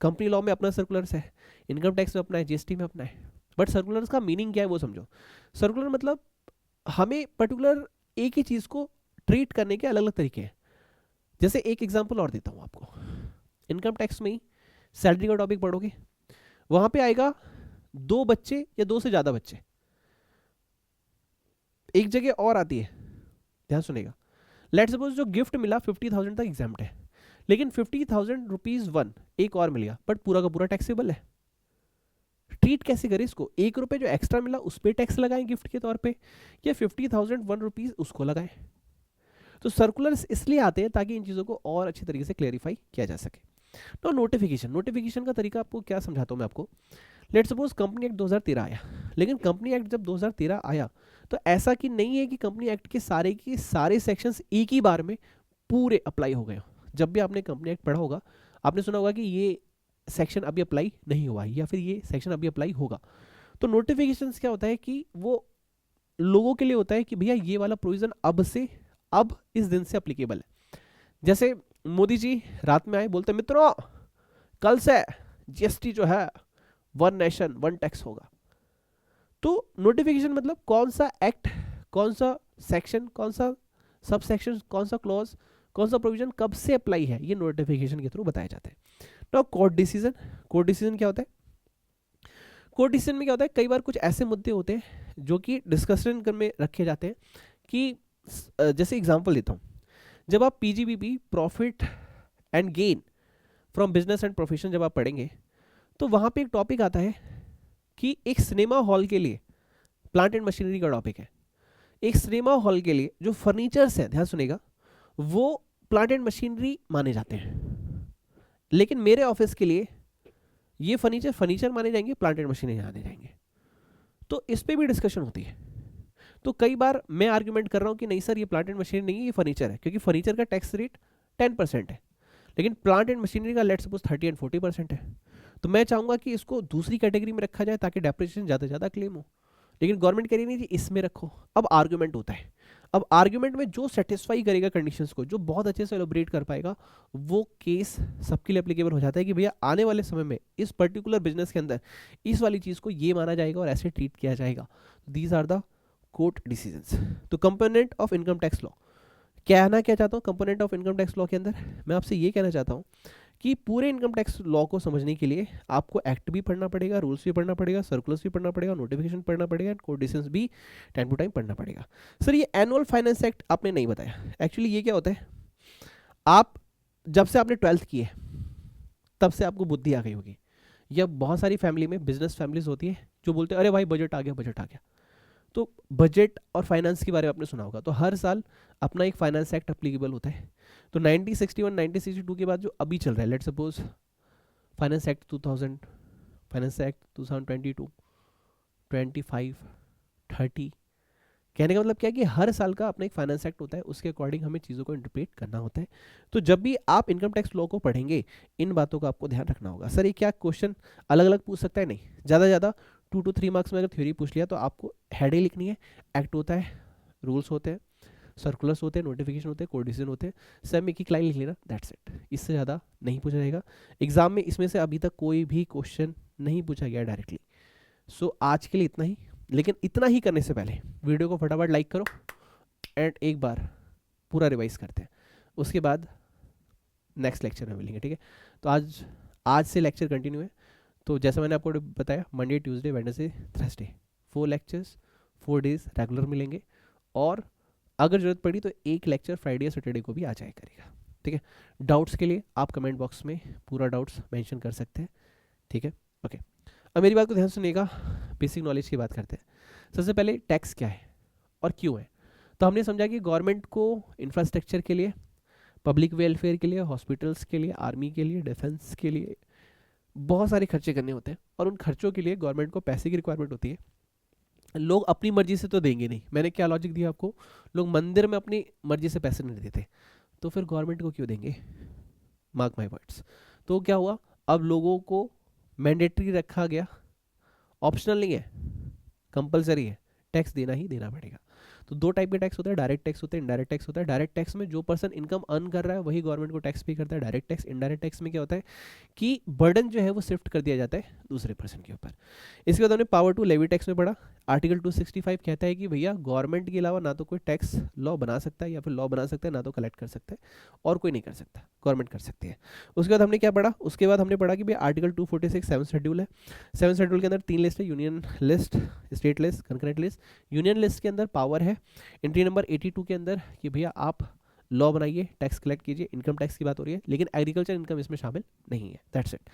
कंपनी लॉ में अपना सर्कुलर्स है, इनकम टैक्स में अपना है, जीएसटी में अपना है। बट सर्कुलर्स का मीनिंग क्या है वो समझो। सर्कुलर मतलब हमें पर्टिकुलर एक ही चीज़ को ट्रीट करने के अलग अलग तरीके हैं। जैसे एक एग्जांपल और देता हूँ आपको, इनकम टैक्स में ही सैलरी का टॉपिक पढ़ोगे, वहां पे आएगा 2 बच्चे या 2 से ज़्यादा बच्चे। एक जगह और आती है, ध्यान सुनेगा, लेट सपोज जो गिफ्ट मिला 50,000 तक एग्जाम्प्ट है, लेकिन 50,000 रुपीज वन एक और मिल गया, बट पूरा का पूरा टैक्सेबल है। ट्रीट कैसे करें इसको? 1 रुपये जो एक्स्ट्रा मिला उस पर टैक्स लगाएं गिफ्ट के तौर पे, या 50,000 1 रुपीज उसको लगाएं? तो सर्कुलर्स इसलिए आते हैं ताकि इन चीज़ों को और अच्छी तरीके से क्लेरिफाई किया जा सके। तो नोटिफिकेशन का तरीका आपको क्या समझाता हूँ मैं आपको। लेट सपोज कंपनी एक्ट 2013 आया, लेकिन कंपनी एक्ट जब 2013 आया तो ऐसा कि नहीं है कि कंपनी एक्ट के सारे सेक्शंस एक ही बार में पूरे अप्लाई हो गए। जब भी आपने कंपनी एक्ट पढ़ा होगा, आपने सुना होगा कि ये सेक्शन अभी अप्लाई नहीं हुआ है, या फिर ये सेक्शन अभी अप्लाई होगा। तो नोटिफिकेशंस क्या होता है कि वो लोगों के लिए होता है कि भैया ये वाला प्रोविजन अब इस दिन से अप्लीकेबल है। जैसे मोदी जी रात में आए, बोलते मित्रों कल से जीएसटी जो है 1 नेशन 1 टैक्स होगा। तो नोटिफिकेशन मतलब कौन सा एक्ट, कौन सा सेक्शन, कौन सा सब सेक्शन, कौन सा क्लॉज, कौन सा प्रोविजन कब से अप्लाई है, ये नोटिफिकेशन के थ्रू बताए जाते हैं। तो कोर्ट डिसीजन क्या होता है? कोर्ट डिसीजन में क्या होता है, कई बार कुछ ऐसे मुद्दे होते हैं जो कि डिस्कशन में रखे जाते हैं कि जैसे एग्जांपल देता हूँ, जब आप PGBP profit and gain from business and profession जब आप पढ़ेंगे, तो वहाँ पे एक टॉपिक आता है कि एक सिनेमा हॉल के लिए प्लांट एंड मशीनरी का टॉपिक है। एक सिनेमा हॉल के लिए जो फर्नीचर्स है, ध्यान सुनेगा, वो प्लांट एंड मशीनरी माने जाते हैं, लेकिन मेरे ऑफिस के लिए ये फर्नीचर माने जाएंगे, प्लांट एंड मशीनरी माने जाएंगे। तो इस पे भी डिस्कशन होती है। तो कई बार मैं आर्ग्यूमेंट कर रहा हूँ कि नहीं सर ये प्लांट एंड मशीनरी नहीं है, ये फर्नीचर है, क्योंकि फर्नीचर का टैक्स रेट 10% है, लेकिन प्लांट एंड मशीनरी का लेट सपोज 30 एंड 40% है। तो मैं चाहूंगा कि इसको दूसरी कैटेगरी में रखा जाए ताकि डेप्रिसिएशन ज़्यादा से ज़्यादा क्लेम हो, लेकिन गवर्नमेंट कह रही नहीं जी इसमें रखो। अब आर्ग्यूमेंट होता है। अब आर्ग्यूमेंट में जो सेटिस्फाई करेगा कंडीशंस को, जो बहुत अच्छे से एलोबरेट कर पाएगा, वो केस सबके लिए एप्लीकेबल हो जाता है कि भैया आने वाले समय में इस पर्टिकुलर बिजनेस के अंदर इस वाली चीज़ को ये माना जाएगा और ऐसे ट्रीट किया जाएगा। These are the court decisions. तो component of income tax law, कहना क्या चाहता हूँ component of income tax law के अंदर, मैं आपसे ये कहना चाहता हूँ कि पूरे इनकम टैक्स लॉ को समझने के लिए आपको एक्ट भी पढ़ना पड़ेगा, रूल्स भी पढ़ना पड़ेगा, सर्कुलर्स भी पढ़ना पड़ेगा, नोटिफिकेशन पढ़ना पड़ेगा, कोर्ट डिसीजंस भी टाइम टू टाइम पढ़ना पड़ेगा। सर ये एनुअल फाइनेंस एक्ट आपने नहीं बताया, एक्चुअली ये क्या होता है, आप जब से आपने 12th की है तब से आपको बुद्धि आ गई होगी, या बहुत सारी फैमिली में बिजनेस फैमिलीज होती है जो बोलते हैं अरे भाई बजट आ गया। तो बजट और फाइनेंस के बारे में आपने सुना होगा, तो हर साल अपना एक फाइनेंस एक्ट अप्लीकेबल होता है। तो 1961 1962 के बाद जो अभी चल रहा है, let suppose finance act 2000, finance act 2022, 25, 30, कहने का मतलब क्या है कि हर साल का अपना एक फाइनेंस एक्ट होता है, उसके अकॉर्डिंग हमें चीज़ों को इंटरप्रेट करना होता है। तो जब भी आप इनकम टैक्स लॉ को पढ़ेंगे इन बातों का आपको ध्यान रखना होगा। सर ये क्या क्वेश्चन अलग अलग पूछ सकता है? नहीं, ज़्यादा से ज़्यादा 2 to 3 मार्क्स में अगर थ्योरी पूछ लिया तो आपको हेड ही लिखनी है। एक्ट होता है, रूल्स होते हैं, सर्कुलर्स होते हैं, नोटिफिकेशन होते हैं, कोर्ट डिसीजन होते हैं, सब एक एक लाइन लिख लेना, दैट्स इट। इससे ज़्यादा नहीं पूछा जाएगा एग्जाम में। इसमें से अभी तक कोई भी क्वेश्चन नहीं पूछा गया डायरेक्टली। सो आज के लिए इतना ही, लेकिन इतना ही करने से पहले वीडियो को फटाफट लाइक करो एंड एक बार पूरा रिवाइज करते हैं, उसके बाद नेक्स्ट लेक्चर में मिलेंगे, ठीक है? तो आज से लेक्चर कंटिन्यू है। तो जैसा मैंने आपको बताया, Monday Tuesday Wednesday Thursday 4 lectures 4 days regular मिलेंगे, और अगर जरूरत पड़ी तो एक लेक्चर फ्राइडे या सैटरडे को भी आ जाया करेगा, ठीक है? डाउट्स के लिए आप कमेंट बॉक्स में पूरा डाउट्स मेंशन कर सकते हैं, ठीक है? ओके, अब मेरी बात को ध्यान सुनिएगा, बेसिक नॉलेज की बात करते हैं। सबसे पहले टैक्स क्या है और क्यों है? तो हमने समझा कि गवर्नमेंट को इंफ्रास्ट्रक्चर के लिए, पब्लिक वेलफेयर के लिए, हॉस्पिटल्स के लिए, आर्मी के लिए, डिफेंस के लिए बहुत सारे खर्चे करने होते हैं, और उन खर्चों के लिए गवर्नमेंट को पैसे की रिक्वायरमेंट होती है। लोग अपनी मर्जी से तो देंगे नहीं, मैंने क्या लॉजिक दिया आपको, लोग मंदिर में अपनी मर्जी से पैसे नहीं देते, तो फिर गवर्नमेंट को क्यों देंगे? Mark my words. तो क्या हुआ, अब लोगों को मैंडेटरी रखा गया, ऑप्शनल नहीं है, कंपलसरी है, टैक्स देना ही देना पड़ेगा। तो दो टाइप के टैक्स होते हैं, डायरेक्ट टैक्स होते हैं, इनडायरेक्ट टैक्स होता है। डायरेक्ट टैक्स में जो पर्सन इनकम अर्न कर रहा है वही गवर्नमेंट को टैक्स पे करता है। डायरेक्ट टैक्स, इनडायरेक्ट टैक्स में क्या होता है कि बर्डन जो है वो शिफ्ट कर दिया जाता है दूसरे पर्सन के ऊपर। इसके बाद हमने पावर टू लेवी टैक्स में पढ़ा। आर्टिकल 265 कहता है कि भैया गवर्नमेंट के अलावा ना तो कोई टैक्स लॉ बना सकता है, या फिर लॉ बना सकता है, ना तो कलेक्ट कर सकता है, और कोई नहीं कर सकता, गवर्नमेंट कर सकती है। उसके बाद हमने क्या पढ़ा, उसके बाद हमने पढ़ा कि भैया आर्टिकल 246 सेवन शेड्यूल है। सेवन शेड्यूल के अंदर 3 लिस्ट है, union list, state list, concurrent list. Union list के अंदर पावर है एंट्री नंबर 82 के अंदर कि भैया आप लॉ बनाइए, टैक्स कलेक्ट कीजिए, इनकम टैक्स की बात हो रही है, लेकिन एग्रीकल्चर इनकम इसमें शामिल नहीं है। That's it.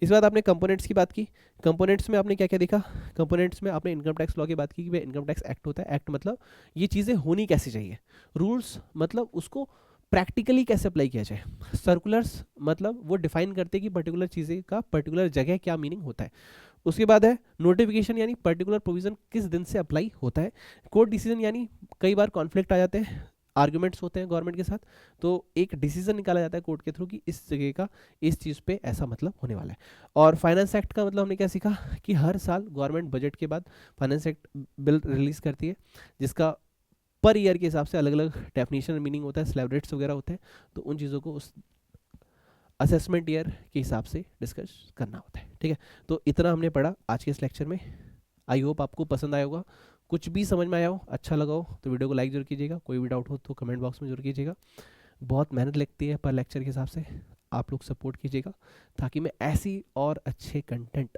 इस बाद आपने कंपोनेंट्स की बात की। कंपोनेंट्स में आपने क्या क्या देखा, कंपोनेंट्स में आपने इनकम टैक्स लॉ की बात की कि भाई इनकम टैक्स एक्ट होता है। एक्ट मतलब ये चीज़ें होनी कैसे चाहिए, रूल्स मतलब उसको प्रैक्टिकली कैसे अप्लाई किया जाए, सर्कुलर्स मतलब वो डिफाइन करते हैं कि पर्टिकुलर चीज़ें का पर्टिकुलर जगह क्या मीनिंग होता है। उसके बाद है नोटिफिकेशन, यानी पर्टिकुलर प्रोविजन किस दिन से अप्लाई होता है। कोर्ट डिसीजन, यानी कई बार कॉन्फ्लिक्ट आ जाते हैं, आर्ग्यूमेंट्स होते हैं गवर्नमेंट के साथ, तो एक डिसीजन निकाला जाता है कोर्ट के थ्रू कि इस जगह का इस चीज़ पे ऐसा मतलब होने वाला है। और फाइनेंस एक्ट का मतलब हमने क्या सीखा कि हर साल गवर्नमेंट बजट के बाद फाइनेंस एक्ट बिल रिलीज करती है, जिसका पर ईयर के हिसाब से अलग अलग डेफिनेशन मीनिंग होता है, स्लैब रेट्स वगैरह होते हैं, तो उन चीज़ों को उस असेसमेंट ईयर के हिसाब से डिस्कस करना होता है। ठीक है, तो इतना हमने पढ़ा आज के इस लेक्चर में। आई होप आपको पसंद आया होगा, कुछ भी समझ में आया हो, अच्छा लगा हो तो वीडियो को लाइक जरूर कीजिएगा, कोई भी डाउट हो तो कमेंट बॉक्स में जरूर कीजिएगा। बहुत मेहनत लगती है पर लेक्चर के हिसाब से, आप लोग सपोर्ट कीजिएगा ताकि मैं ऐसी और अच्छे कंटेंट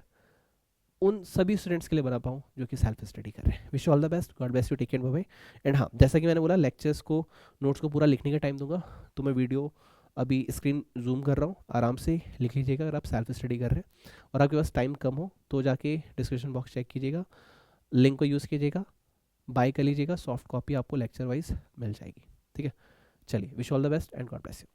उन सभी स्टूडेंट्स के लिए बना पाऊँ जो कि सेल्फ स्टडी कर रहे हैं। Wish all the best, God bless you, take care, bye bye. And हाँ, जैसा कि मैंने बोला लेक्चर्स को, नोट्स को पूरा लिखने का टाइम दूंगा, तो मैं वीडियो अभी स्क्रीन जूम कर रहा हूँ, आराम से लिख लीजिएगा अगर आप सेल्फ स्टडी कर रहे हैं और आपके पास टाइम कम हो तो जाके डिस्क्रिप्शन बॉक्स चेक कीजिएगा, लिंक को यूज़ कीजिएगा, बाय कर लीजिएगा, सॉफ्ट कॉपी आपको लेक्चर वाइज मिल जाएगी। ठीक है, चलिए, wish all the best and God bless you.